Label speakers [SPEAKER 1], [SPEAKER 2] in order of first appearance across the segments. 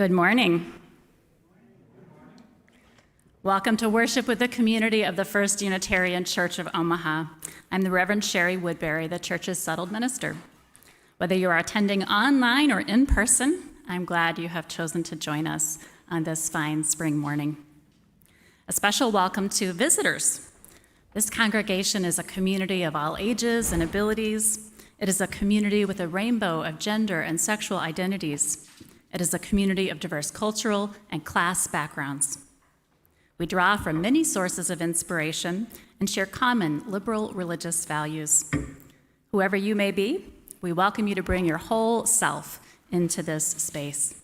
[SPEAKER 1] Good morning. Welcome to worship with the community of the First Unitarian Church of Omaha. I'm the Reverend Shari Woodbury, the church's settled minister. Whether you are attending online or in person, I'm glad you have chosen to join us on this fine spring morning. A special welcome to visitors. This congregation is a community of all ages and abilities. It is a community with a rainbow of gender and sexual identities. It is a community of diverse cultural and class backgrounds. We draw from many sources of inspiration and share common liberal religious values. Whoever you may be, we welcome you to bring your whole self into this space.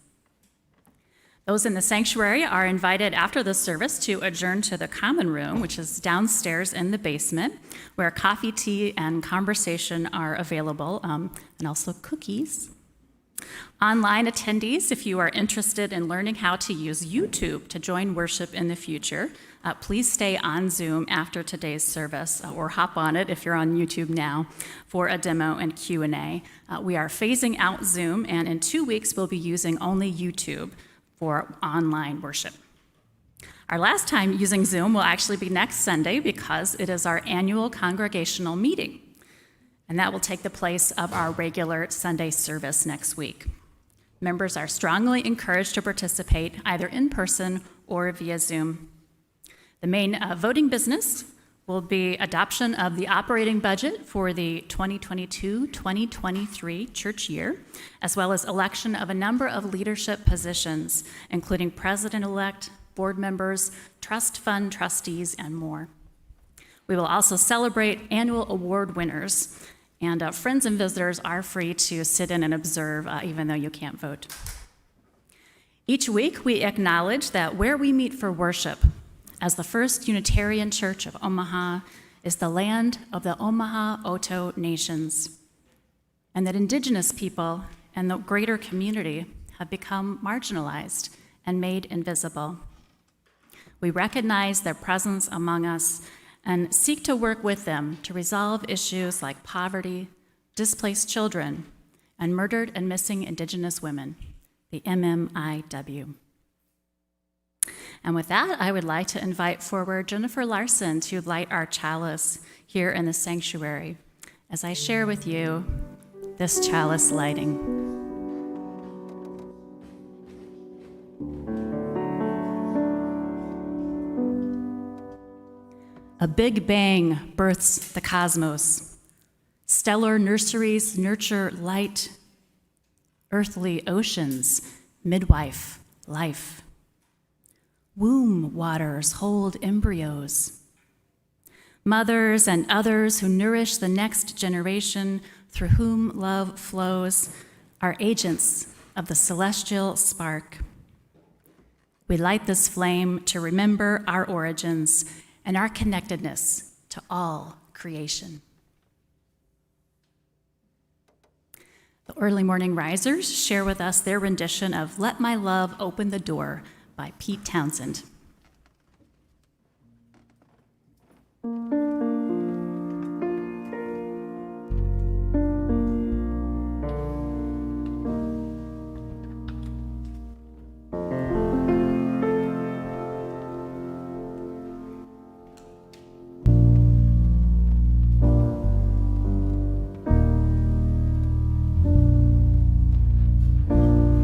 [SPEAKER 1] Those in the sanctuary are invited after the service to adjourn to the common room, which is downstairs in the basement, where coffee, tea, and conversation are available, and also cookies. Online attendees, if you are interested in learning how to use YouTube to join worship in the future, please stay on Zoom after today's service, or hop on it if you're on YouTube now, for a demo and Q&A. We are phasing out Zoom, and in 2 weeks we'll be using only YouTube for online worship. Our last time using Zoom will actually be next Sunday because it is our annual congregational meeting. And that will take the place of our regular Sunday service next week. Members are strongly encouraged to participate either in person or via Zoom. The main voting business will be adoption of the operating budget for the 2022-2023 church year, as well as election of a number of leadership positions, including president-elect, board members, trust fund trustees, and more. We will also celebrate annual award winners, and friends and visitors are free to sit in and observe, even though you can't vote. Each week, we acknowledge that where we meet for worship, as the First Unitarian Church of Omaha, is the land of the Omaha Oto Nations, and that Indigenous people and the greater community have become marginalized and made invisible. We recognize their presence among us and seek to work with them to resolve issues like poverty, displaced children, and murdered and missing Indigenous women, the MMIW. And with that, I would like to invite forward Jennifer Larson to light our chalice here in the sanctuary as I share with you this chalice lighting. A big bang births the cosmos. Stellar nurseries nurture light. Earthly oceans midwife life. Womb waters hold embryos. Mothers and others who nourish the next generation through whom love flows are agents of the celestial spark. We light this flame to remember our origins and our connectedness to all creation. The early morning risers share with us their rendition of Let My Love Open the Door by Pete Townsend.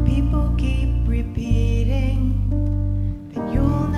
[SPEAKER 2] People keep repeating that you'll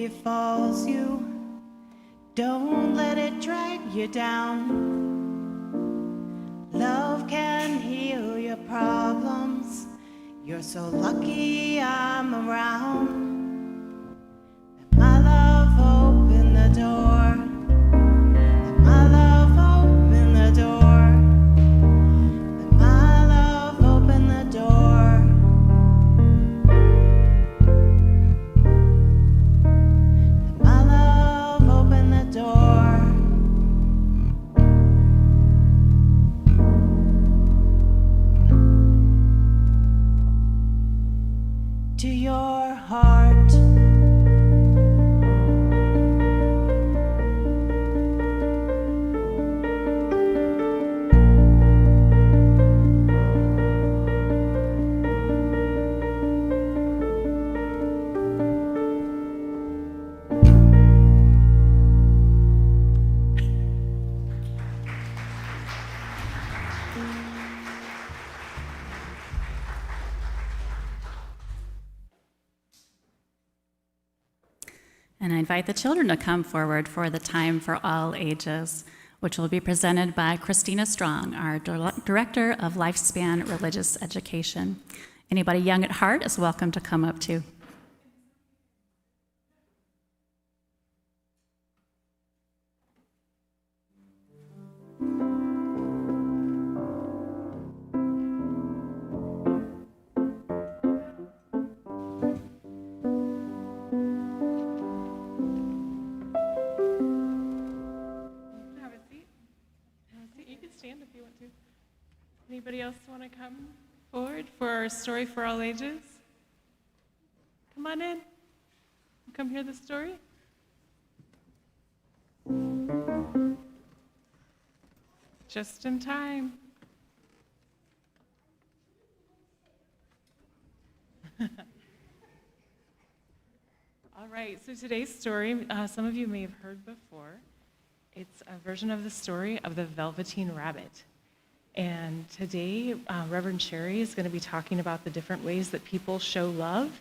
[SPEAKER 2] befalls you, don't let it drag you down. Love can heal your problems. You're so lucky I'm around. Let my love open the door. Let my love open the door. Let my love open the door. Let my love open the door. To your heart.
[SPEAKER 1] And I invite the children to come forward for the Time for All Ages, which will be presented by Christina Strong, our Director of Lifespan Religious Education. Anybody young at heart is welcome to come up too.
[SPEAKER 3] Stand if you want to. Anybody else want to come forward for our story for all ages? Come on in. Come hear the story. Just in time. All right, so today's story, some of you may have heard before. It's a version of the story of the Velveteen Rabbit. And today, Reverend Shari is going to be talking about the different ways that people show love.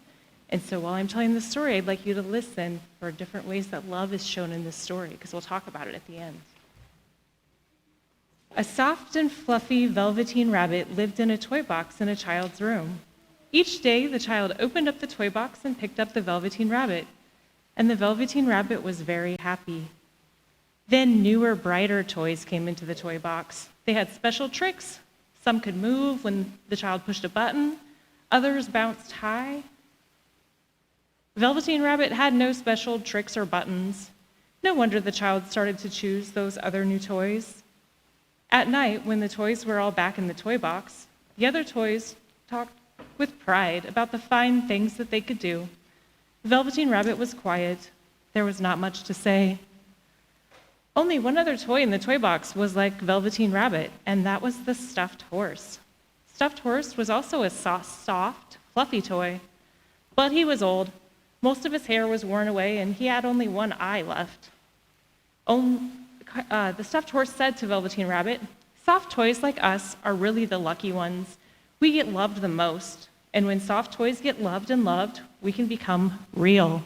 [SPEAKER 3] And so while I'm telling the story, I'd like you to listen for different ways that love is shown in this story, because we'll talk about it at the end. A soft and fluffy velveteen rabbit lived in a toy box in a child's room. Each day, the child opened up the toy box and picked up the Velveteen Rabbit. And the Velveteen Rabbit was very happy. Then newer, brighter toys came into the toy box. They had special tricks. Some could move when the child pushed a button. Others bounced high. Velveteen Rabbit had no special tricks or buttons. No wonder the child started to choose those other new toys. At night, when the toys were all back in the toy box, the other toys talked with pride about the fine things that they could do. Velveteen Rabbit was quiet. There was not much to say. Only one other toy in the toy box was like Velveteen Rabbit, and that was the stuffed horse. Stuffed horse was also a soft, fluffy toy, but he was old. Most of his hair was worn away, and he had only one eye left. The stuffed horse said to Velveteen Rabbit, "Soft toys like us are really the lucky ones. We get loved the most, and when soft toys get loved and loved, we can become real."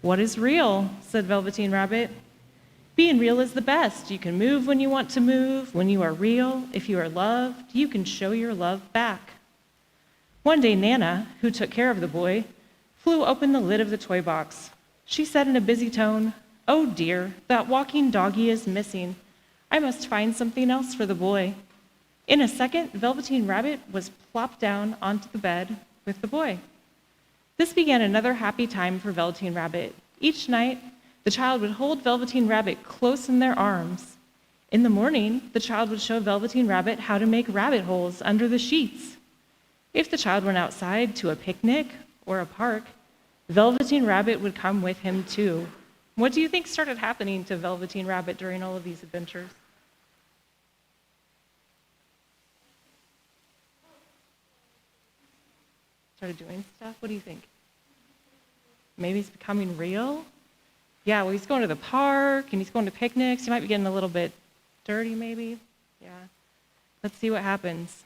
[SPEAKER 3] "What is real?" said Velveteen Rabbit. "Being real is the best. You can move when you want to move. When you are real, if you are loved, you can show your love back." One day, Nana, who took care of the boy, flew open the lid of the toy box. She said in a busy tone, "Oh dear, that walking doggie is missing. I must find something else for the boy." In a second, Velveteen Rabbit was plopped down onto the bed with the boy. This began another happy time for Velveteen Rabbit. Each night, the child would hold Velveteen Rabbit close in their arms. In the morning, the child would show Velveteen Rabbit how to make rabbit holes under the sheets. If the child went outside to a picnic or a park, Velveteen Rabbit would come with him too. What do you think started happening to Velveteen Rabbit during all of these adventures? Started doing stuff? What do you think? Maybe he's becoming real? Yeah, well, he's going to the park, and he's going to picnics. He might be getting a little bit dirty, maybe. Yeah. Let's see what happens.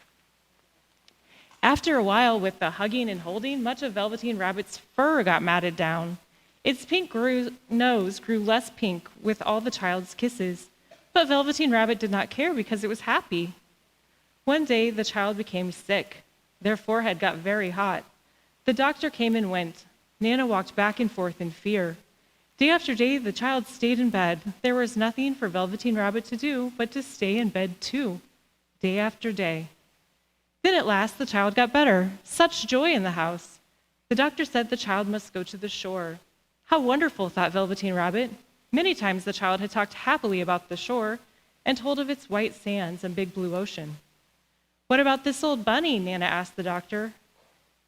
[SPEAKER 3] After a while with the hugging and holding, much of Velveteen Rabbit's fur got matted down. Its nose grew less pink with all the child's kisses, but Velveteen Rabbit did not care because it was happy. One day, the child became sick. Their forehead got very hot. The doctor came and went. Nana walked back and forth in fear. Day after day, the child stayed in bed. There was nothing for Velveteen Rabbit to do but to stay in bed too, day after day. Then at last, the child got better. Such joy in the house. The doctor said the child must go to the shore. How wonderful, thought Velveteen Rabbit. Many times the child had talked happily about the shore and told of its white sands and big blue ocean. What about this old bunny? Nana asked the doctor.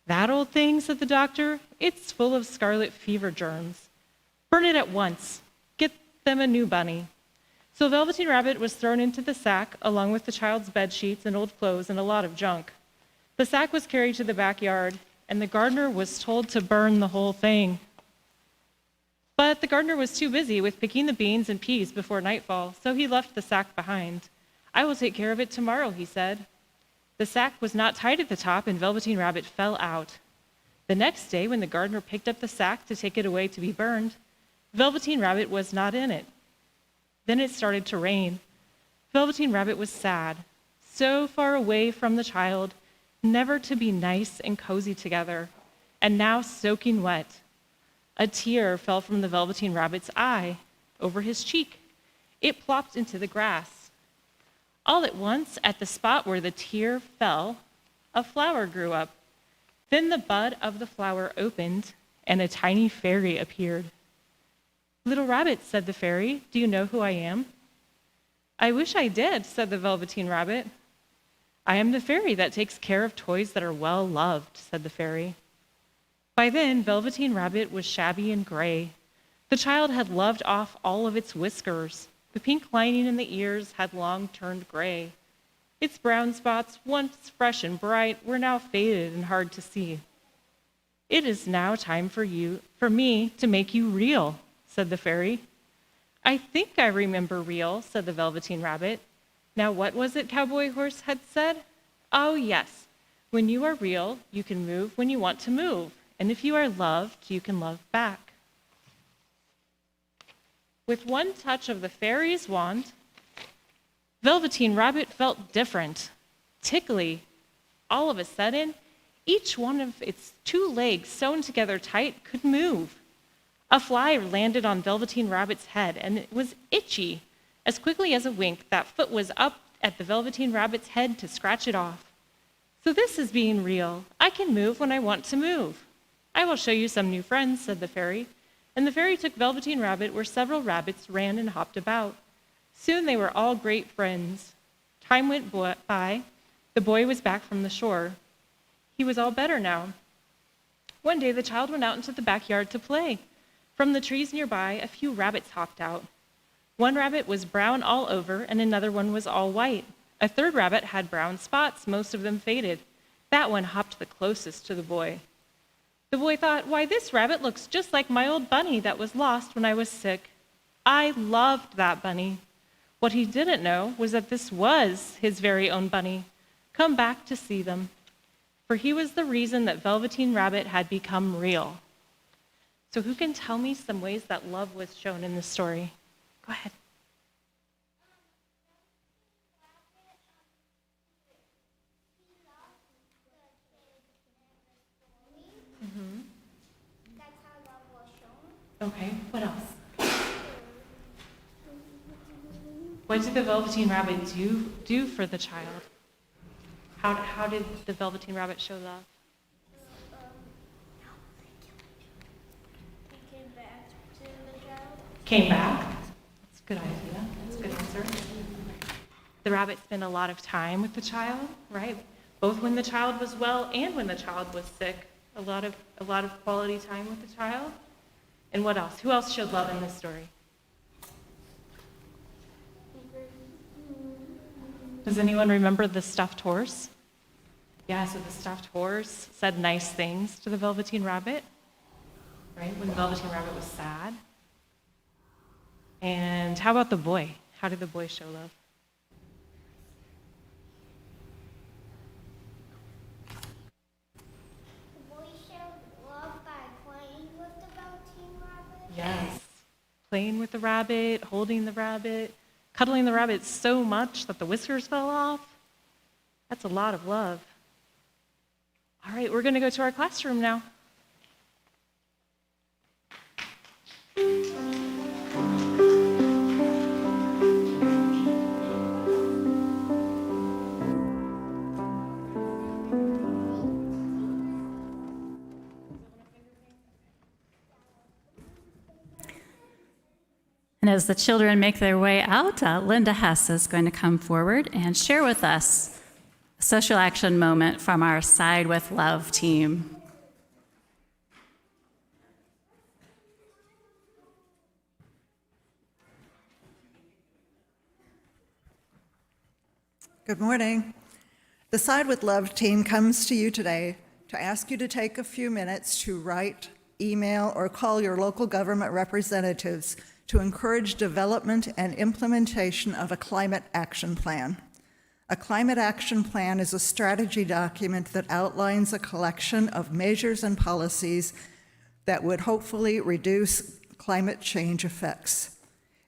[SPEAKER 3] That old thing, said the doctor. It's full of scarlet fever germs. Burn it at once. Get them a new bunny. So Velveteen Rabbit was thrown into the sack along with the child's bed sheets and old clothes and a lot of junk. The sack was carried to the backyard, and the gardener was told to burn the whole thing. But the gardener was too busy with picking the beans and peas before nightfall, so he left the sack behind. I will take care of it tomorrow, he said. The sack was not tied at the top, and Velveteen Rabbit fell out. The next day, when the gardener picked up the sack to take it away to be burned, Velveteen Rabbit was not in it. Then it started to rain. Velveteen Rabbit was sad, so far away from the child, never to be nice and cozy together, and now soaking wet. A tear fell from the Velveteen Rabbit's eye over his cheek. It plopped into the grass. All at once, at the spot where the tear fell, a flower grew up. Then the bud of the flower opened, and a tiny fairy appeared. Little Rabbit, said the fairy, do you know who I am? I wish I did, said the Velveteen Rabbit. I am the fairy that takes care of toys that are well loved, said the fairy. By then, Velveteen Rabbit was shabby and gray. The child had loved off all of its whiskers. The pink lining in the ears had long turned gray. Its brown spots, once fresh and bright, were now faded and hard to see. It is now time for me to make you real, said the fairy. I think I remember real, said the Velveteen Rabbit. Now what was it Cowboy Horse had said? Oh yes, when you are real, you can move when you want to move. And if you are loved, you can love back. With one touch of the fairy's wand, Velveteen Rabbit felt different, tickly. All of a sudden, each one of its two legs sewn together tight could move. A fly landed on Velveteen Rabbit's head, and it was itchy. As quickly as a wink, that foot was up at the Velveteen Rabbit's head to scratch it off. So this is being real. I can move when I want to move. I will show you some new friends, said the fairy. And the fairy took Velveteen Rabbit where several rabbits ran and hopped about. Soon they were all great friends. Time went by. The boy was back from the shore. He was all better now. One day the child went out into the backyard to play. From the trees nearby, a few rabbits hopped out. One rabbit was brown all over, and another one was all white. A third rabbit had brown spots, most of them faded. That one hopped the closest to the boy. The boy thought, why, this rabbit looks just like my old bunny that was lost when I was sick. I loved that bunny. What he didn't know was that this was his very own bunny, come back to see them. For he was the reason that Velveteen Rabbit had become real. So who can tell me some ways that love was shown in this story? Go ahead.
[SPEAKER 4] That's how love was shown.
[SPEAKER 3] Okay, what else? What did the Velveteen Rabbit do for the child? How did the Velveteen Rabbit show love?
[SPEAKER 4] He came back to the child.
[SPEAKER 3] Came back. That's a good idea. That's a good answer. The rabbit spent a lot of time with the child, right? Both when the child was well and when the child was sick. A lot of quality time with the child. And what else? Who else showed love in this story? Does anyone remember the stuffed horse? Yeah, so the stuffed horse said nice things to the Velveteen Rabbit, right? When the Velveteen Rabbit was sad. And how about the boy? How did the boy show love?
[SPEAKER 4] The boy showed love by playing with the Velveteen Rabbit.
[SPEAKER 3] playing with the rabbit, holding the rabbit, cuddling the rabbit so much that the whiskers fell off. That's a lot of love. All right, we're going to go to our classroom now.
[SPEAKER 1] And as the children make their way out, Linda Hess is going to come forward and share with us a social action moment from our Side with Love team.
[SPEAKER 5] Good morning. The Side with Love team comes to you today to ask you to take a few minutes to write, email, or call your local government representatives to encourage development and implementation of a climate action plan. A climate action plan is a strategy document that outlines a collection of measures and policies that would hopefully reduce climate change effects.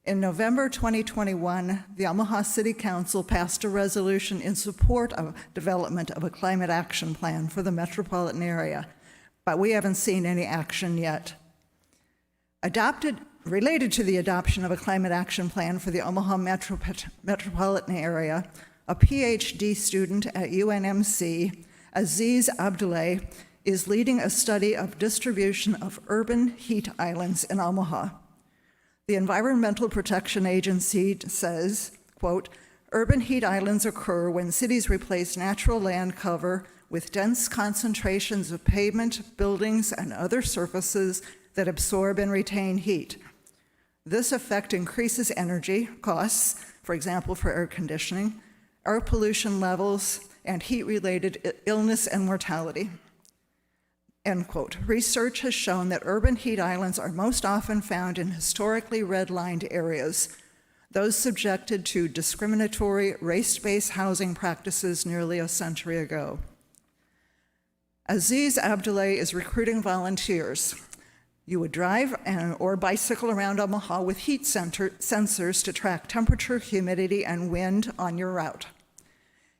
[SPEAKER 5] In November 2021, the Omaha City Council passed a resolution in support of development of a climate action plan for the metropolitan area, but we haven't seen any action yet. Related to the adoption of a climate action plan for the Omaha metropolitan area, a PhD student at UNMC, Aziz Abdullah, is leading a study of distribution of urban heat islands in Omaha. The Environmental Protection Agency says, quote, urban heat islands occur when cities replace natural land cover with dense concentrations of pavement, buildings, and other surfaces that absorb and retain heat. This effect increases energy costs, for example, for air conditioning, air pollution levels, and heat-related illness and mortality. End quote. Research has shown that urban heat islands are most often found in historically redlined areas, those subjected to discriminatory race-based housing practices nearly a century ago. Aziz Abdullah is recruiting volunteers. You would drive or bicycle around Omaha with heat sensors to track temperature, humidity, and wind on your route.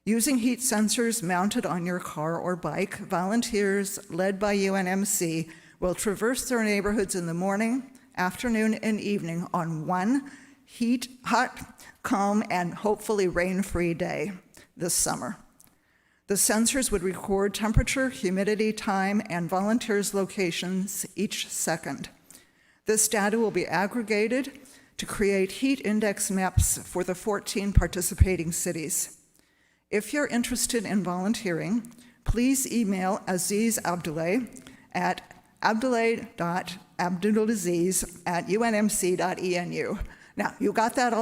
[SPEAKER 5] Using heat sensors mounted on your car or bike, volunteers led by UNMC will traverse their neighborhoods in the morning, afternoon, and evening on one hot, calm, and hopefully rain-free day this summer. The sensors would record temperature, humidity, time, and volunteers' locations each second. This data will be aggregated to create heat index maps for the 14 participating cities. If you're interested in volunteering, please email Aziz Abdullah at abdullah.abdulaziz@unmc.edu. Now, you got that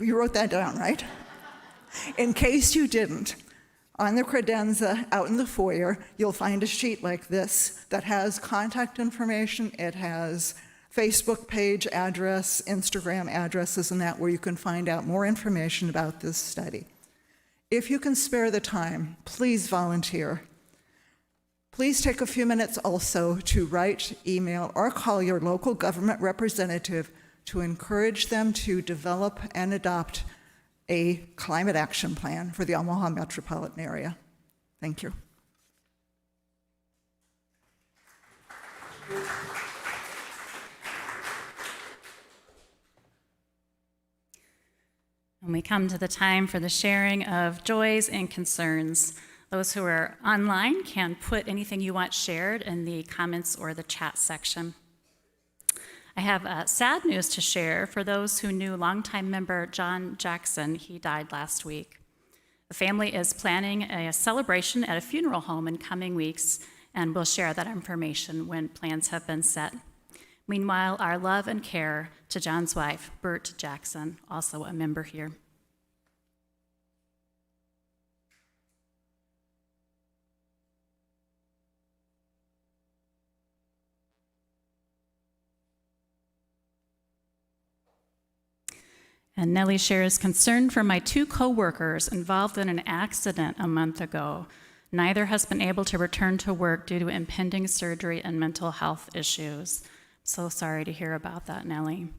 [SPEAKER 5] you wrote that down, right? In case you didn't, on the credenza out in the foyer, you'll find a sheet like this that has contact information. It has Facebook page address, Instagram addresses, and that, where you can find out more information about this study. If you can spare the time, please volunteer. Please take a few minutes also to write, email, or call your local government representative to encourage them to develop and adopt a climate action plan for the Omaha metropolitan area. Thank you.
[SPEAKER 1] When we come to the time for the sharing of joys and concerns, those who are online can put anything you want shared in the comments or the chat section. I have sad news to share for those who knew longtime member John Jackson. He died last week. The family is planning a celebration at a funeral home in coming weeks, and we'll share that information when plans have been set. Meanwhile, our love and care to John's wife, Bert Jackson, also a member here. And Nellie shares concern for my 2 co-workers involved in an accident a month ago. Neither has been able to return to work due to impending surgery and mental health issues. So sorry to hear about that, Nellie.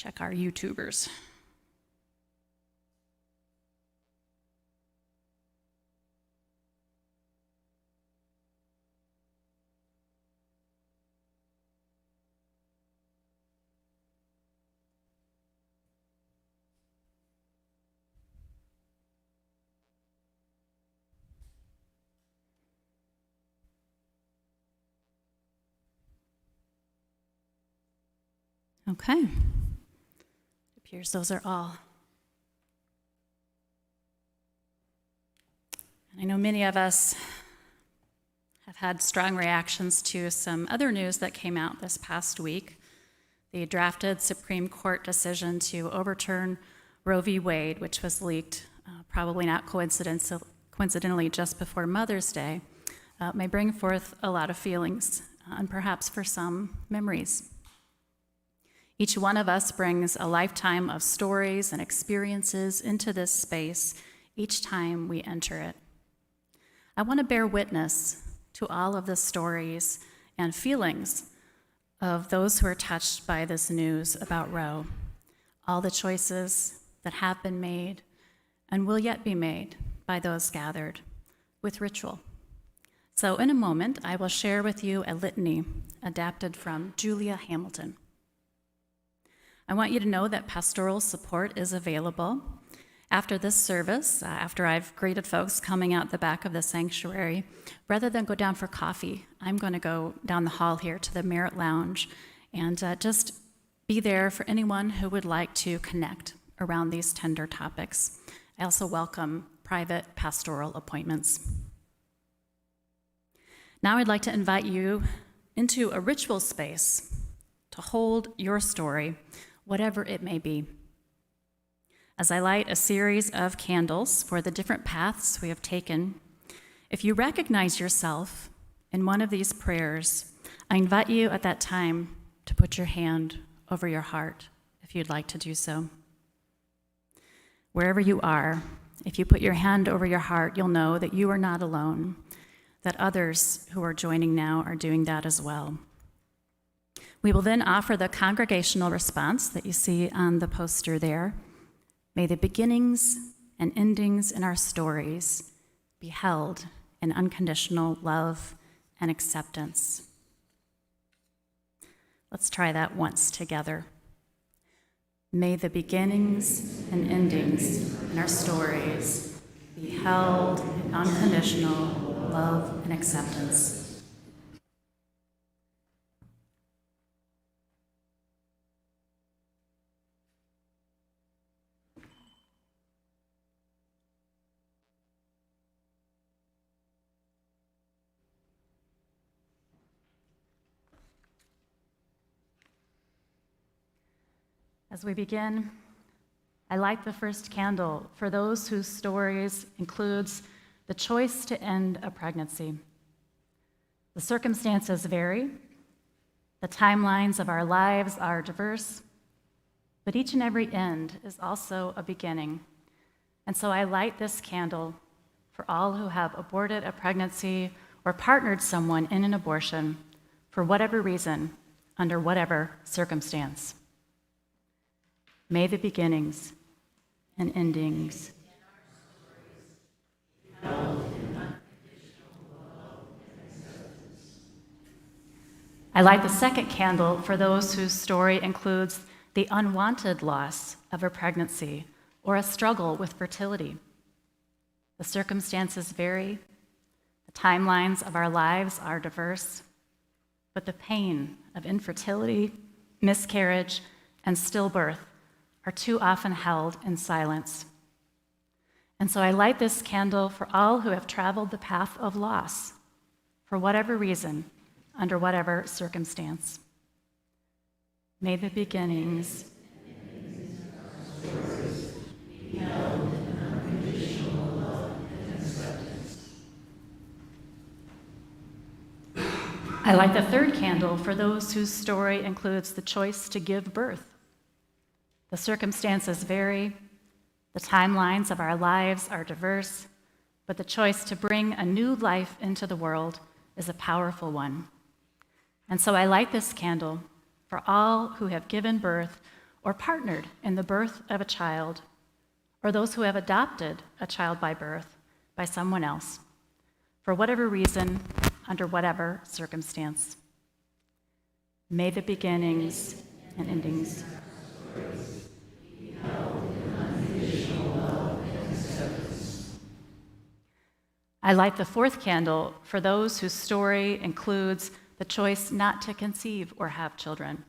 [SPEAKER 1] Check our YouTubers. Okay. It appears those are all. And I know many of us have had strong reactions to some other news that came out this past week. The drafted Supreme Court decision to overturn Roe v. Wade, which was leaked, probably not coincidentally just before Mother's Day, may bring forth a lot of feelings, and perhaps for some, memories. Each one of us brings a lifetime of stories and experiences into this space each time we enter it. I want to bear witness to all of the stories and feelings of those who are touched by this news about Roe, all the choices that have been made and will yet be made by those gathered with ritual. So in a moment, I will share with you a litany adapted from Julia Hamilton. I want you to know that pastoral support is available. After this service, after I've greeted folks coming out the back of the sanctuary, rather than go down for coffee, I'm going to go down the hall here to the Merit Lounge and just be there for anyone who would like to connect around these tender topics. I also welcome private pastoral appointments. Now I'd like to invite you into a ritual space to hold your story, whatever it may be. As I light a series of candles for the different paths we have taken, if you recognize yourself in one of these prayers, I invite you at that time to put your hand over your heart, if you'd like to do so. Wherever you are, if you put your hand over your heart, you'll know that you are not alone, that others who are joining now are doing that as well. We will then offer the congregational response that you see on the poster there. May the beginnings and endings in our stories be held in unconditional love and acceptance. Let's try that once together. May the beginnings and endings in our stories be held in unconditional love and acceptance. As we begin, I light the first candle for those whose stories includes the choice to end a pregnancy. The circumstances vary, the timelines of our lives are diverse, but each and every end is also a beginning. And so I light this candle for all who have aborted a pregnancy or partnered someone in an abortion for whatever reason, under whatever circumstance. May the beginnings and endings I light the second candle for those whose story includes the unwanted loss of a pregnancy or a struggle with fertility. The circumstances vary, the timelines of our lives are diverse, but the pain of infertility, miscarriage, and stillbirth are too often held in silence. And so I light this candle for all who have traveled the path of loss, for whatever reason, under whatever circumstance. May the beginnings be held in unconditional love and acceptance. I light the third candle for those whose story includes the choice to give birth. The circumstances vary, the timelines of our lives are diverse, but the choice to bring a new life into the world is a powerful one. And so I light this candle for all who have given birth or partnered in the birth of a child, or those who have adopted a child by birth by someone else, for whatever reason, under whatever circumstance. May the beginnings and endings I light the fourth candle for those whose story includes the choice not to conceive or have children.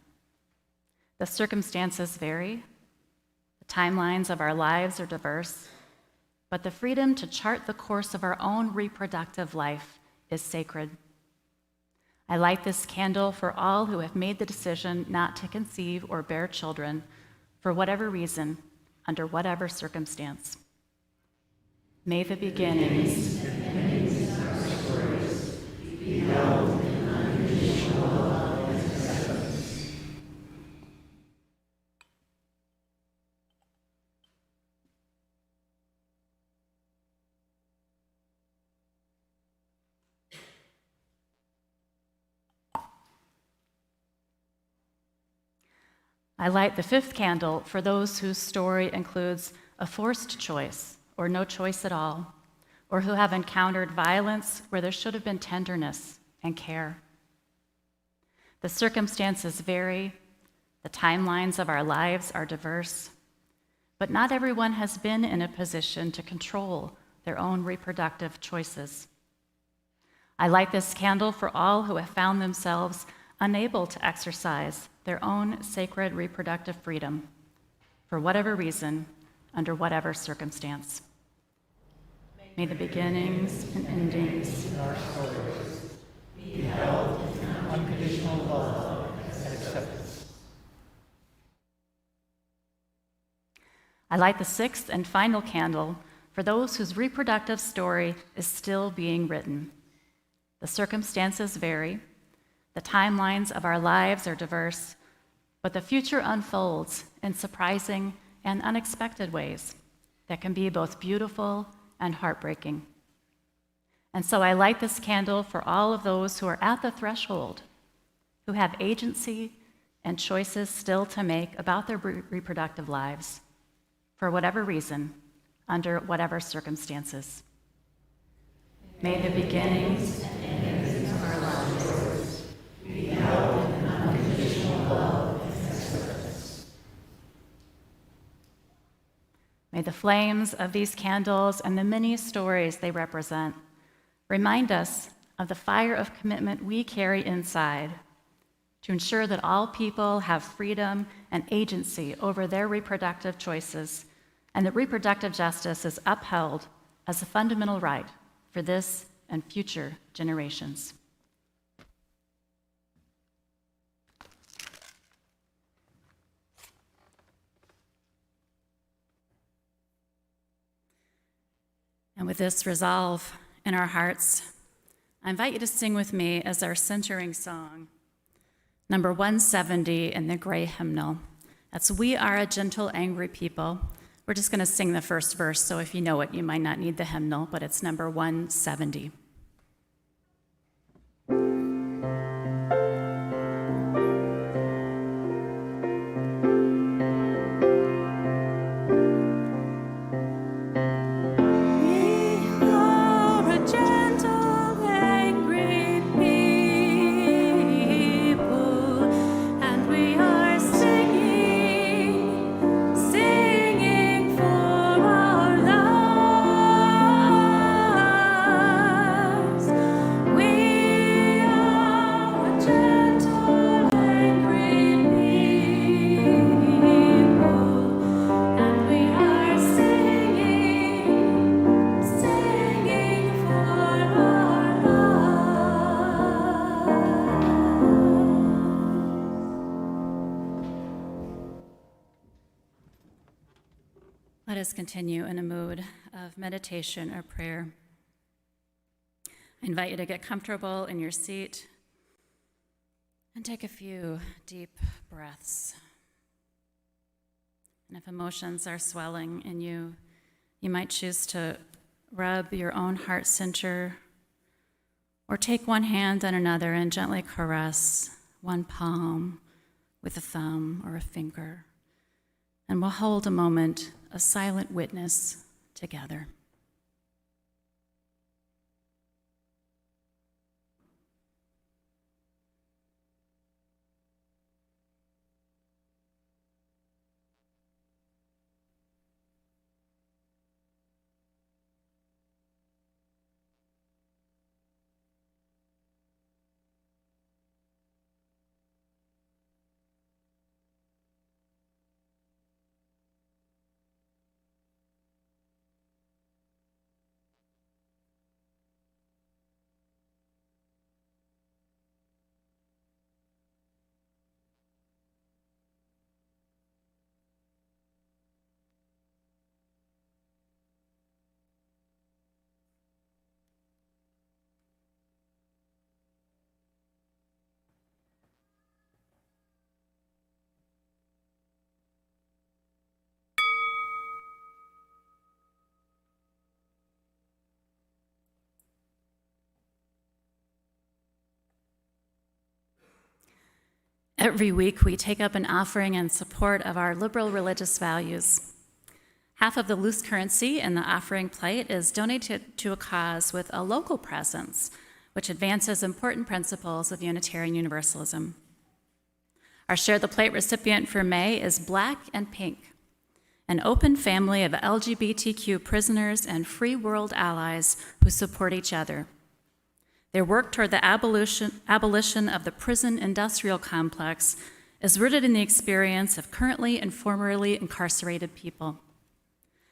[SPEAKER 1] The circumstances vary, the timelines of our lives are diverse, but the freedom to chart the course of our own reproductive life is sacred. I light this candle for all who have made the decision not to conceive or bear children for whatever reason, under whatever circumstance. May the beginnings I light the fifth candle for those whose story includes a forced choice or no choice at all, or who have encountered violence where there should have been tenderness and care. The circumstances vary, the timelines of our lives are diverse, but not everyone has been in a position to control their own reproductive choices. I light this candle for all who have found themselves unable to exercise their own sacred reproductive freedom, for whatever reason, under whatever circumstance. May the beginnings and endings
[SPEAKER 6] in our stories be held in unconditional love and acceptance.
[SPEAKER 1] I light the sixth and final candle for those whose reproductive story is still being written. The circumstances vary, the timelines of our lives are diverse, but the future unfolds in surprising and unexpected ways that can be both beautiful and heartbreaking. And so I light this candle for all of those who are at the threshold, who have agency and choices still to make about their reproductive lives, for whatever reason, under whatever circumstances. May the beginnings and endings of our lives be held in unconditional love and acceptance. May the flames of these candles and the many stories they represent remind us of the fire of commitment we carry inside to ensure that all people have freedom and agency over their reproductive choices, and that reproductive justice is upheld as a fundamental right for this and future generations. And with this resolve in our hearts, I invite you to sing with me as our centering song, number 170 in the gray hymnal. That's "We Are a Gentle, Angry People." We're just going to sing the first verse, so if you know it, you might not need the hymnal, but it's number 170. Let us continue in a mood of meditation or prayer. I invite you to get comfortable in your seat and take a few deep breaths. And if emotions are swelling in you, you might choose to rub your own heart center or take one hand on another and gently caress one palm with a thumb or a finger and we'll hold a moment of silent witness together. Every week, we take up an offering in support of our liberal religious values. Half of the loose currency in the offering plate is donated to a cause with a local presence, which advances important principles of Unitarian Universalism. Our Share the Plate recipient for May is Black and Pink, an open family of LGBTQ prisoners and free world allies who support each other. Their work toward the abolition of the prison industrial complex is rooted in the experience of currently and formerly incarcerated people.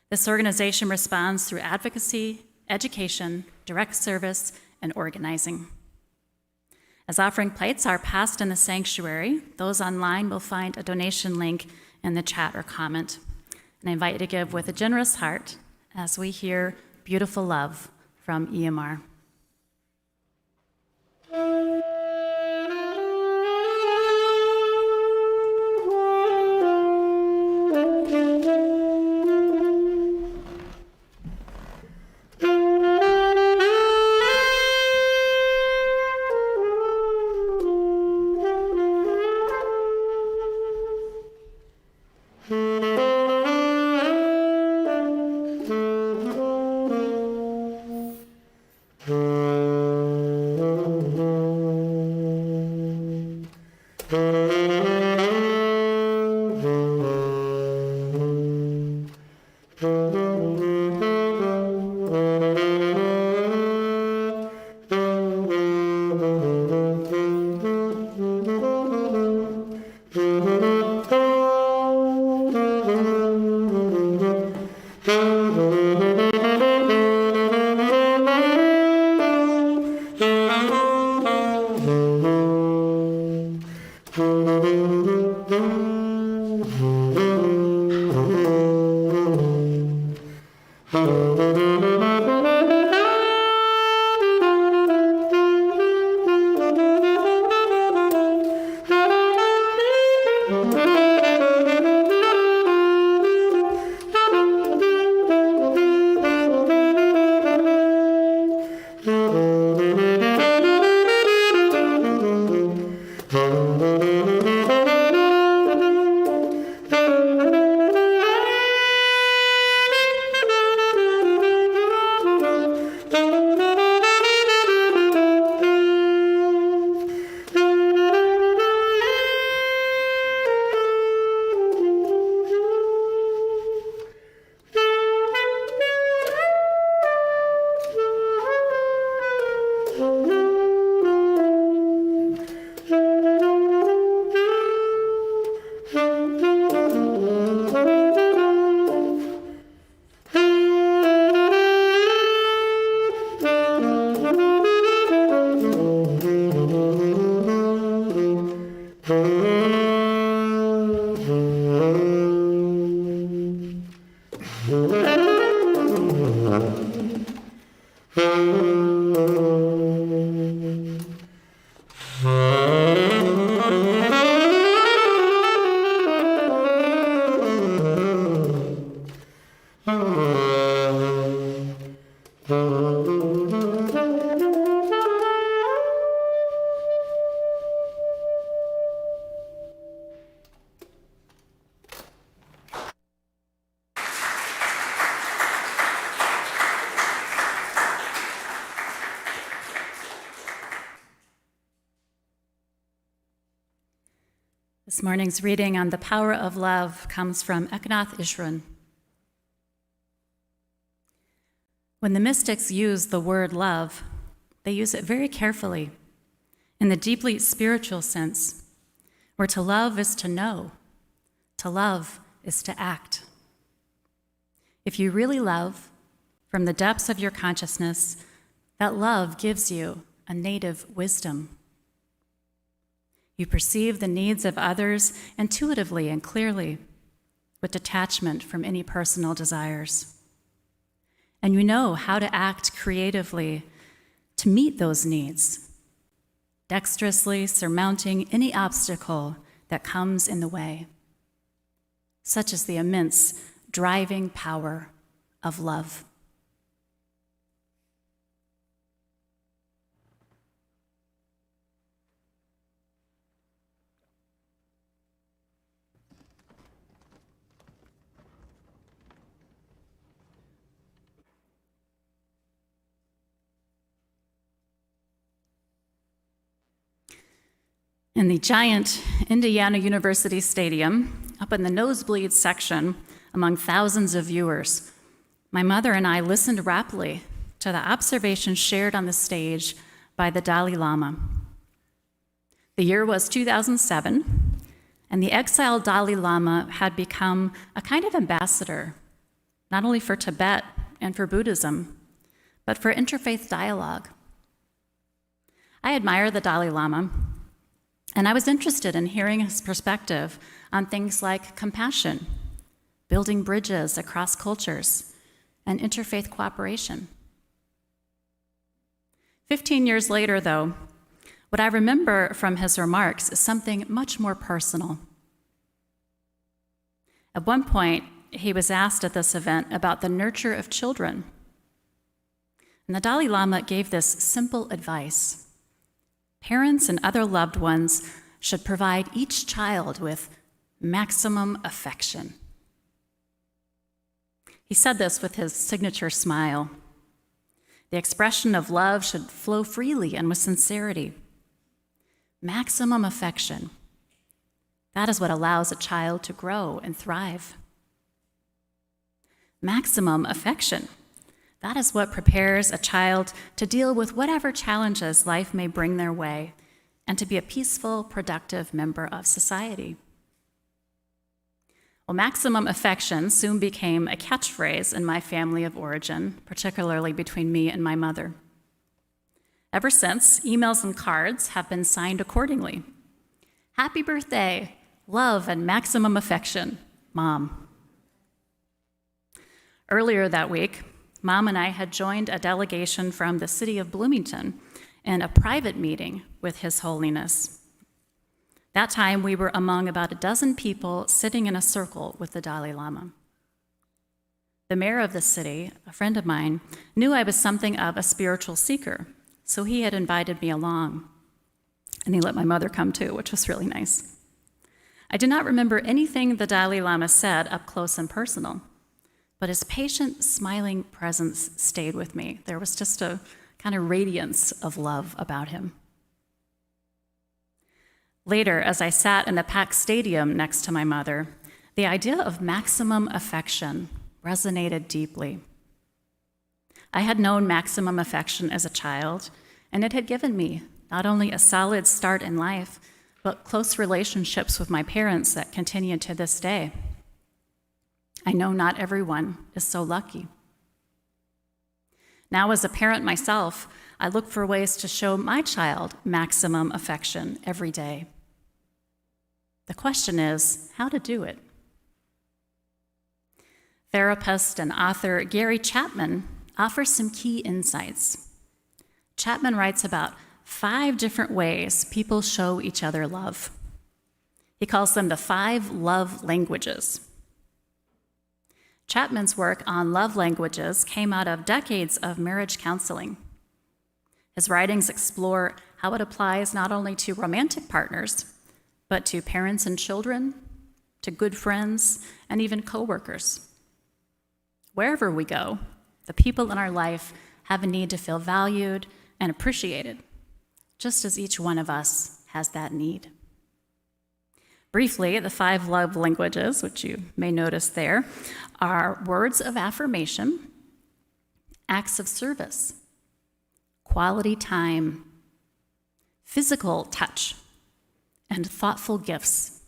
[SPEAKER 1] This organization responds through advocacy, education, direct service, and organizing. As offering plates are passed in the sanctuary, those online will find a donation link in the chat or comment. And I invite you to give with a generous heart as we hear Beautiful Love from EMR. This morning's reading on the power of love comes from Eknath Ishran. When the mystics use the word love, they use it very carefully in the deeply spiritual sense, where to love is to know, to love is to act. If you really love, from the depths of your consciousness, that love gives you a native wisdom. You perceive the needs of others intuitively and clearly, with detachment from any personal desires. And you know how to act creatively to meet those needs, dexterously surmounting any obstacle that comes in the way. Such is the immense driving power of love. In the giant Indiana University Stadium, up in the nosebleed section, among thousands of viewers, my mother and I listened raptly to the observations shared on the stage by the Dalai Lama. The year was 2007, and the exiled Dalai Lama had become a kind of ambassador, not only for Tibet and for Buddhism, but for interfaith dialogue. I admire the Dalai Lama, and I was interested in hearing his perspective on things like compassion, building bridges across cultures, and interfaith cooperation. 15 years later, though, what I remember from his remarks is something much more personal. At one point, he was asked at this event about the nurture of children. And the Dalai Lama gave this simple advice. Parents and other loved ones should provide each child with maximum affection. He said this with his signature smile. The expression of love should flow freely and with sincerity. Maximum affection. That is what allows a child to grow and thrive. Maximum affection. That is what prepares a child to deal with whatever challenges life may bring their way and to be a peaceful, productive member of society. Well, maximum affection soon became a catchphrase in my family of origin, particularly between me and my mother. Ever since, emails and cards have been signed accordingly. Happy birthday, love and maximum affection, Mom. Earlier that week, Mom and I had joined a delegation from the city of Bloomington in a private meeting with His Holiness. That time, we were among about a dozen people sitting in a circle with the Dalai Lama. The mayor of the city, a friend of mine, knew I was something of a spiritual seeker, so he had invited me along. And he let my mother come too, which was really nice. I do not remember anything the Dalai Lama said up close and personal, but his patient, smiling presence stayed with me. There was just a kind of radiance of love about him. Later, as I sat in the packed stadium next to my mother, the idea of maximum affection resonated deeply. I had known maximum affection as a child, and it had given me not only a solid start in life, but close relationships with my parents that continue to this day. I know not everyone is so lucky. Now, as a parent myself, I look for ways to show my child maximum affection every day. The question is, how to do it? Therapist and author Gary Chapman offers some key insights. Chapman writes about 5 different ways people show each other love. He calls them the 5 love languages. Chapman's work on love languages came out of decades of marriage counseling. His writings explore how it applies not only to romantic partners, but to parents and children, to good friends, and even coworkers. Wherever we go, the people in our life have a need to feel valued and appreciated, just as each one of us has that need. Briefly, the 5 love languages, which you may notice there, are words of affirmation, acts of service, quality time, physical touch, and thoughtful gifts.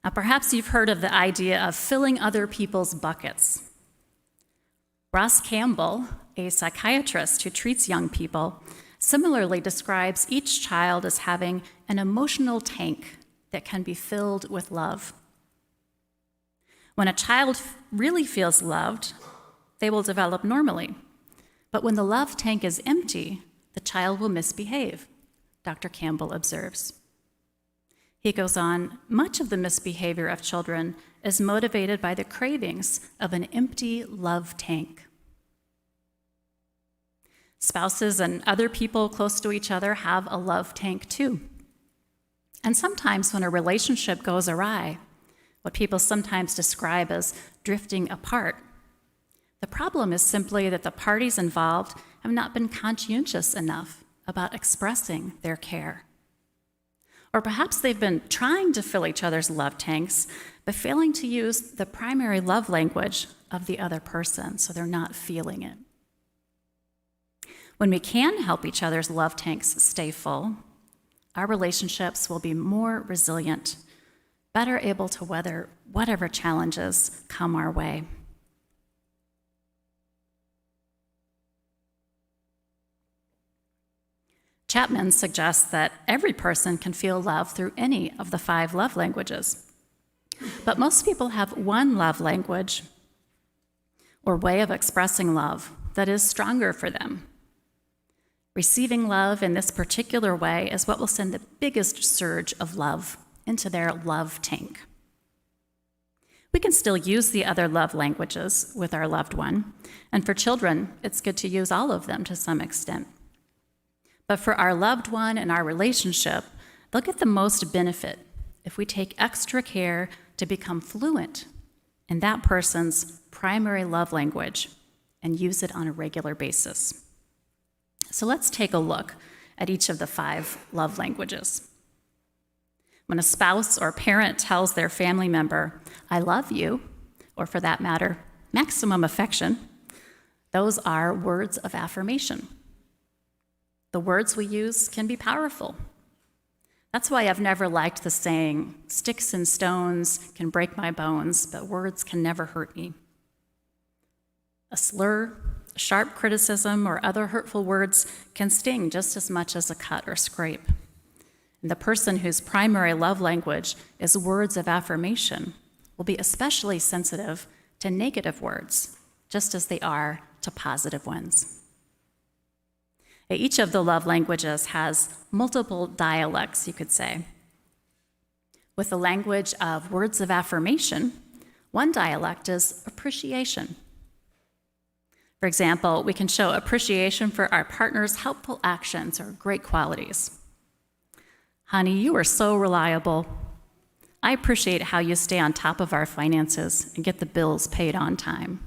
[SPEAKER 1] Now, perhaps you've heard of the idea of filling other people's buckets. Ross Campbell, a psychiatrist who treats young people, similarly describes each child as having an emotional tank that can be filled with love. When a child really feels loved, they will develop normally. But when the love tank is empty, the child will misbehave, Dr. Campbell observes. He goes on, much of the misbehavior of children is motivated by the cravings of an empty love tank. Spouses and other people close to each other have a love tank too. And sometimes when a relationship goes awry, what people sometimes describe as drifting apart, the problem is simply that the parties involved have not been conscientious enough about expressing their care. Or perhaps they've been trying to fill each other's love tanks, but failing to use the primary love language of the other person, so they're not feeling it. When we can help each other's love tanks stay full, our relationships will be more resilient, better able to weather whatever challenges come our way. Chapman suggests that every person can feel love through any of the 5 love languages. But most people have one love language or way of expressing love that is stronger for them. Receiving love in this particular way is what will send the biggest surge of love into their love tank. We can still use the other love languages with our loved one, and for children, it's good to use all of them to some extent. But for our loved one and our relationship, they'll get the most benefit if we take extra care to become fluent in that person's primary love language and use it on a regular basis. So let's take a look at each of the 5 love languages. When a spouse or parent tells their family member, "I love you," or for that matter, maximum affection, those are words of affirmation. The words we use can be powerful. That's why I've never liked the saying, "Sticks and stones can break my bones, but words can never hurt me." A slur, a sharp criticism, or other hurtful words can sting just as much as a cut or scrape. And the person whose primary love language is words of affirmation will be especially sensitive to negative words, just as they are to positive ones. Each of the love languages has multiple dialects, you could say. With the language of words of affirmation, one dialect is appreciation. For example, we can show appreciation for our partner's helpful actions or great qualities. "Honey, you are so reliable. I appreciate how you stay on top of our finances and get the bills paid on time."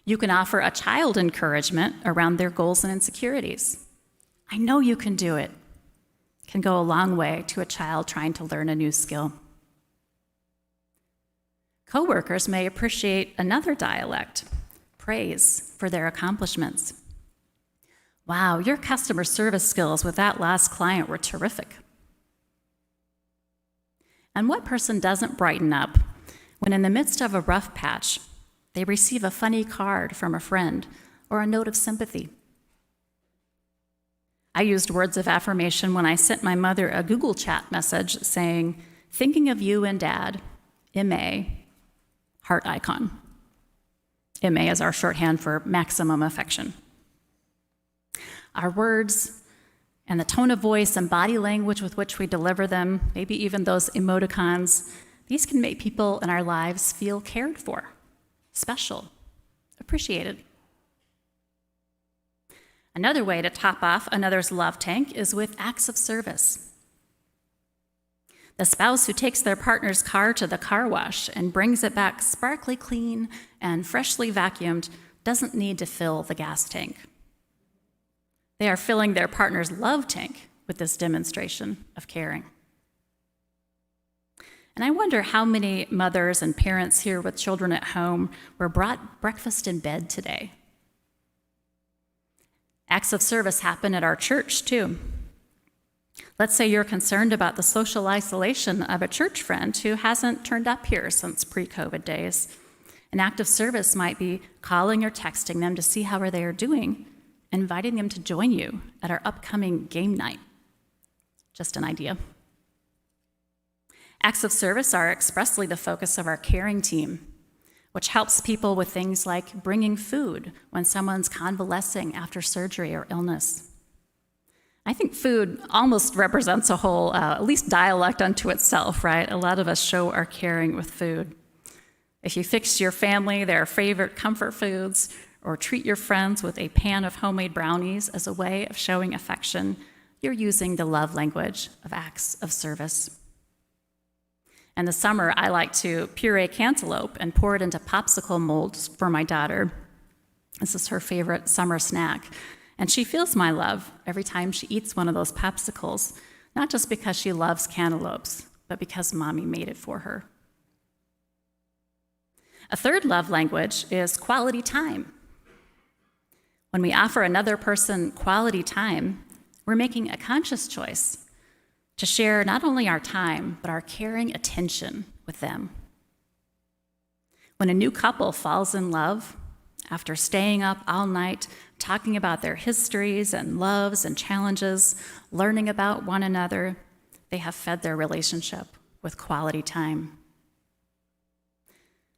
[SPEAKER 1] You can offer a child encouragement around their goals and insecurities. "I know you can do it." Can go a long way to a child trying to learn a new skill. Coworkers may appreciate another dialect, praise for their accomplishments. "Wow, your customer service skills with that last client were terrific." And what person doesn't brighten up when in the midst of a rough patch, they receive a funny card from a friend or a note of sympathy? I used words of affirmation when I sent my mother a Google chat message saying, "Thinking of you and Dad, MA," heart icon. MA is our shorthand for maximum affection. Our words and the tone of voice and body language with which we deliver them, maybe even those emoticons, these can make people in our lives feel cared for, special, appreciated. Another way to top off another's love tank is with acts of service. The spouse who takes their partner's car to the car wash and brings it back sparkly clean and freshly vacuumed doesn't need to fill the gas tank. They are filling their partner's love tank with this demonstration of caring. And I wonder how many mothers and parents here with children at home were brought breakfast in bed today. Acts of service happen at our church, too. Let's say you're concerned about the social isolation of a church friend who hasn't turned up here since pre-COVID days. An act of service might be calling or texting them to see how they are doing, inviting them to join you at our upcoming game night. Just an idea. Acts of service are expressly the focus of our caring team, which helps people with things like bringing food when someone's convalescing after surgery or illness. I think food almost represents a whole, at least dialect unto itself, right? A lot of us show our caring with food. If you fix your family their favorite comfort foods, or treat your friends with a pan of homemade brownies as a way of showing affection, you're using the love language of acts of service. In the summer, I like to puree cantaloupe and pour it into popsicle molds for my daughter. This is her favorite summer snack. And she feels my love every time she eats one of those popsicles, not just because she loves cantaloupes, but because Mommy made it for her. A third love language is quality time. When we offer another person quality time, we're making a conscious choice to share not only our time, but our caring attention with them. When a new couple falls in love, after staying up all night, talking about their histories and loves and challenges, learning about one another, they have fed their relationship with quality time.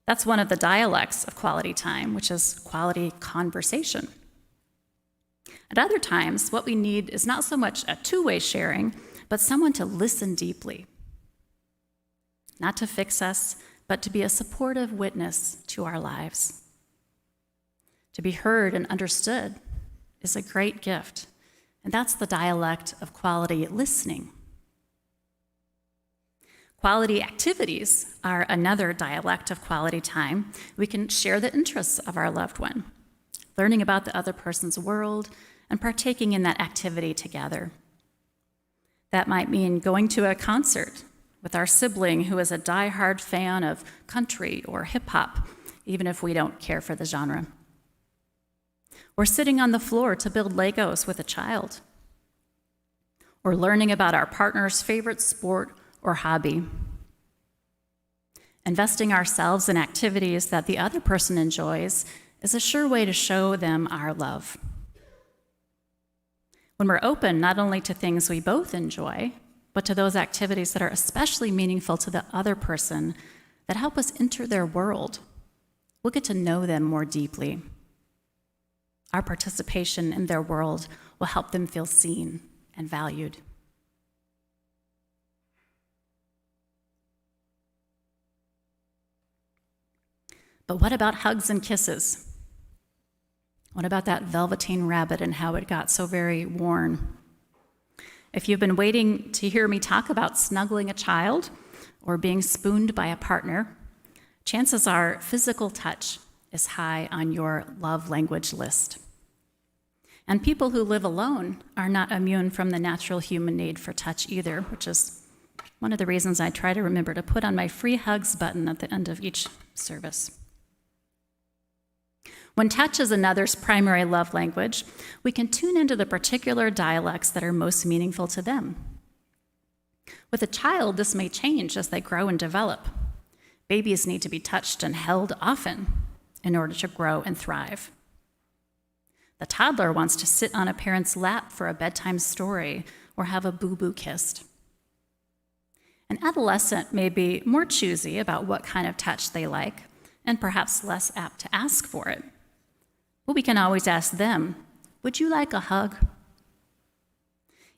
[SPEAKER 1] That's one of the dialects of quality time, which is quality conversation. At other times, what we need is not so much a two-way sharing, but someone to listen deeply. Not to fix us, but to be a supportive witness to our lives. To be heard and understood is a great gift, and that's the dialect of quality listening. Quality activities are another dialect of quality time. We can share the interests of our loved one, learning about the other person's world and partaking in that activity together. That might mean going to a concert with our sibling who is a diehard fan of country or hip hop, even if we don't care for the genre. Or sitting on the floor to build Legos with a child. Or learning about our partner's favorite sport or hobby. Investing ourselves in activities that the other person enjoys is a sure way to show them our love. When we're open not only to things we both enjoy, but to those activities that are especially meaningful to the other person that help us enter their world, we'll get to know them more deeply. Our participation in their world will help them feel seen and valued. But what about hugs and kisses? What about that velveteen rabbit and how it got so very worn? If you've been waiting to hear me talk about snuggling a child or being spooned by a partner, chances are physical touch is high on your love language list. And people who live alone are not immune from the natural human need for touch either, which is one of the reasons I try to remember to put on my free hugs button at the end of each service. When touch is another's primary love language, we can tune into the particular dialects that are most meaningful to them. With a child, this may change as they grow and develop. Babies need to be touched and held often in order to grow and thrive. The toddler wants to sit on a parent's lap for a bedtime story or have a boo-boo kissed. An adolescent may be more choosy about what kind of touch they like and perhaps less apt to ask for it. But we can always ask them, would you like a hug?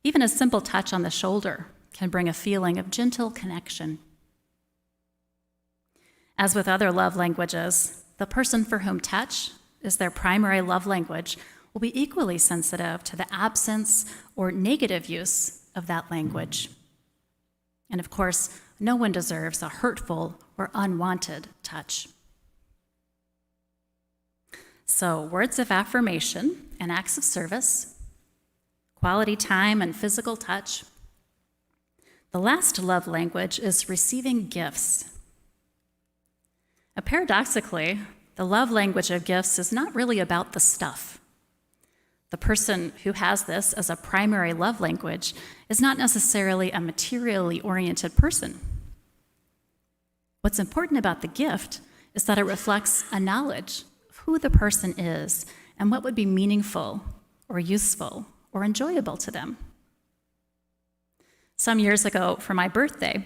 [SPEAKER 1] Even a simple touch on the shoulder can bring a feeling of gentle connection. As with other love languages, the person for whom touch is their primary love language will be equally sensitive to the absence or negative use of that language. And of course, no one deserves a hurtful or unwanted touch. So, words of affirmation and acts of service, quality time, and physical touch. The last love language is receiving gifts. Paradoxically, the love language of gifts is not really about the stuff. The person who has this as a primary love language is not necessarily a materially oriented person. What's important about the gift is that it reflects a knowledge of who the person is and what would be meaningful or useful or enjoyable to them. Some years ago, for my birthday,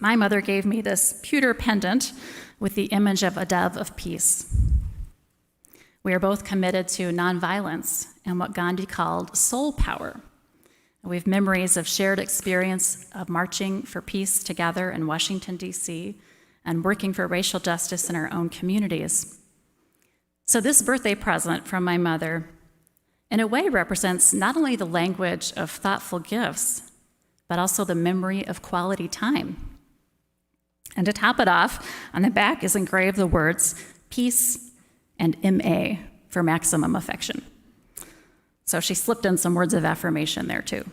[SPEAKER 1] my mother gave me this pewter pendant with the image of a dove of peace. We are both committed to nonviolence and what Gandhi called soul power. We have memories of shared experience of marching for peace together in Washington, D.C., and working for racial justice in our own communities. So this birthday present from my mother, in a way, represents not only the language of thoughtful gifts, but also the memory of quality time. And to top it off, on the back is engraved the words peace and MA for maximum affection. So she slipped in some words of affirmation there too.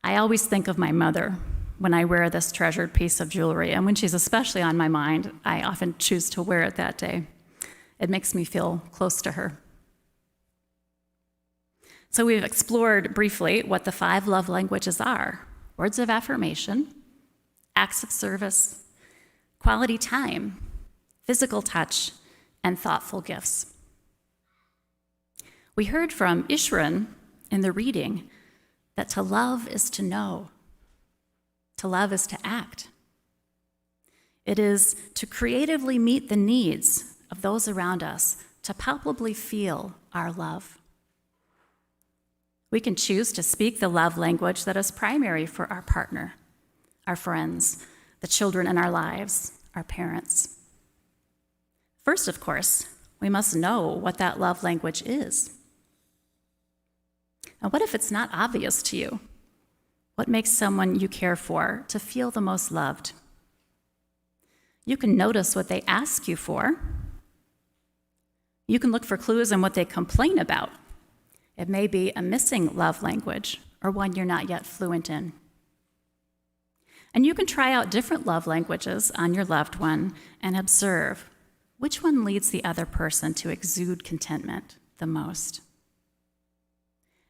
[SPEAKER 1] I always think of my mother when I wear this treasured piece of jewelry, and when she's especially on my mind, I often choose to wear it that day. It makes me feel close to her. So we've explored briefly what the 5 love languages are: words of affirmation, acts of service, quality time, physical touch, and thoughtful gifts. We heard from Ishran in the reading that to love is to know. To love is to act. It is to creatively meet the needs of those around us, to palpably feel our love. We can choose to speak the love language that is primary for our partner, our friends, the children in our lives, our parents. First, of course, we must know what that love language is. And what if it's not obvious to you? What makes someone you care for to feel the most loved? You can notice what they ask you for. You can look for clues in what they complain about. It may be a missing love language or one you're not yet fluent in. And you can try out different love languages on your loved one and observe which one leads the other person to exude contentment the most.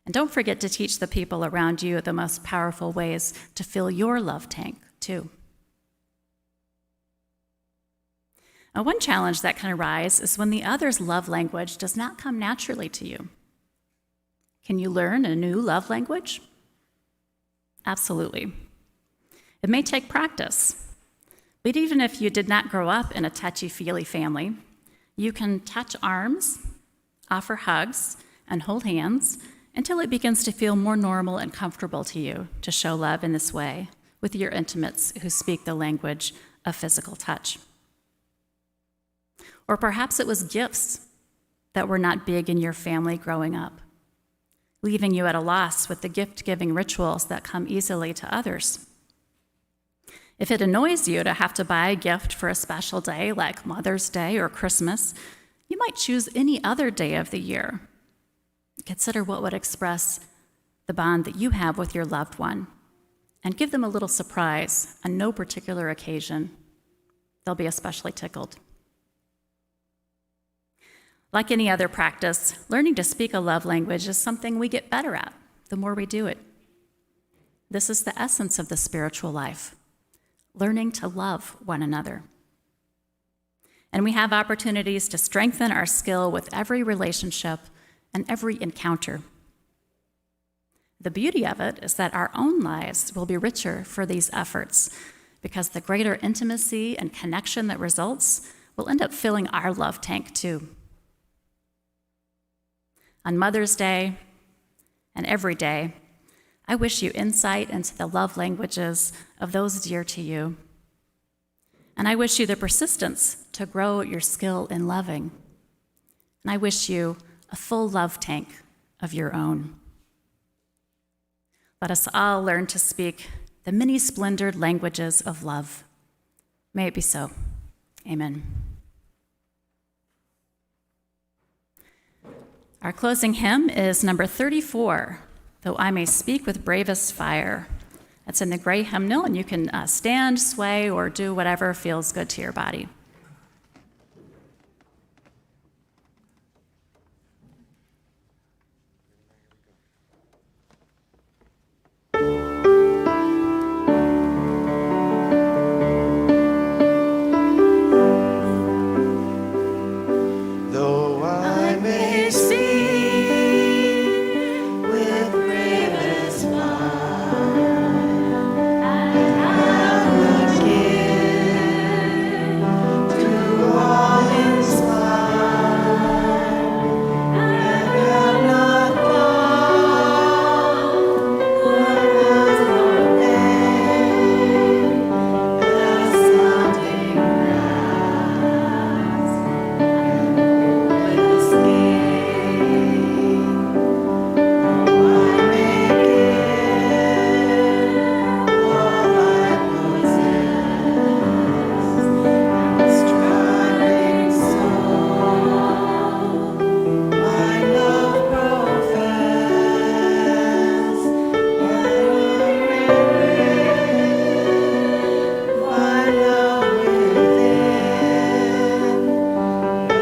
[SPEAKER 1] And don't forget to teach the people around you the most powerful ways to fill your love tank, too. Now, one challenge that can arise is when the other's love language does not come naturally to you. Can you learn a new love language? Absolutely. It may take practice. But even if you did not grow up in a touchy-feely family, you can touch arms, offer hugs, and hold hands until it begins to feel more normal and comfortable to you to show love in this way with your intimates who speak the language of physical touch. Or perhaps it was gifts that were not big in your family growing up, leaving you at a loss with the gift-giving rituals that come easily to others. If it annoys you to have to buy a gift for a special day like Mother's Day or Christmas, you might choose any other day of the year. Consider what would express the bond that you have with your loved one, and give them a little surprise on no particular occasion. They'll be especially tickled. Like any other practice, learning to speak a love language is something we get better at the more we do it. This is the essence of the spiritual life, learning to love one another. And we have opportunities to strengthen our skill with every relationship and every encounter. The beauty of it is that our own lives will be richer for these efforts, because the greater intimacy and connection that results will end up filling our love tank too. On Mother's Day and every day, I wish you insight into the love languages of those dear to you. And I wish you the persistence to grow your skill in loving. And I wish you a full love tank of your own. Let us all learn to speak the many splendored languages of love. May it be so. Amen. Our closing hymn is number 34, Though I May Speak with Bravest Fire. That's in the gray hymnal, and you can stand, sway, or do whatever feels good to your body.
[SPEAKER 2] Though I may speak with bravest fire, and have a gift to all inspire, and have not found words or name as sounding brass this game. Oh, I may give all I possess, and striving soul my love profess, yet unremitted my love within. The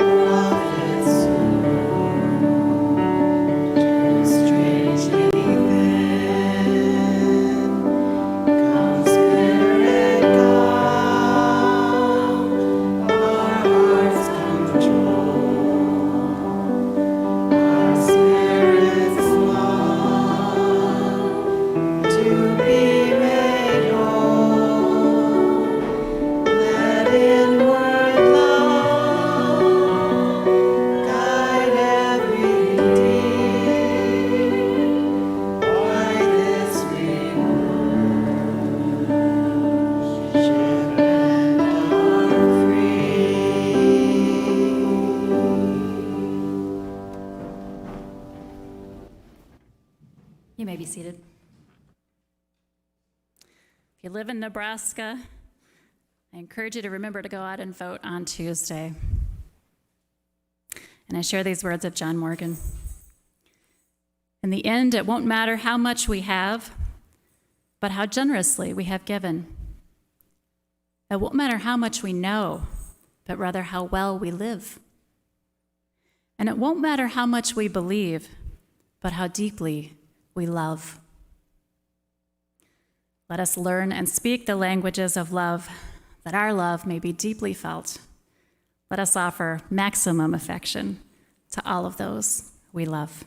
[SPEAKER 2] prophets strangely thin. Come, Spirit, come, our hearts control, our spirits long to be made whole. Let inward love guide every deed. By this we worship and are free.
[SPEAKER 1] You may be seated. If you live in Nebraska, I encourage you to remember to go out and vote on Tuesday. And I share these words of John Morgan. In the end, it won't matter how much we have, but how generously we have given. It won't matter how much we know, but rather how well we live. And it won't matter how much we believe, but how deeply we love. Let us learn and speak the languages of love, that our love may be deeply felt. Let us offer maximum affection to all of those we love.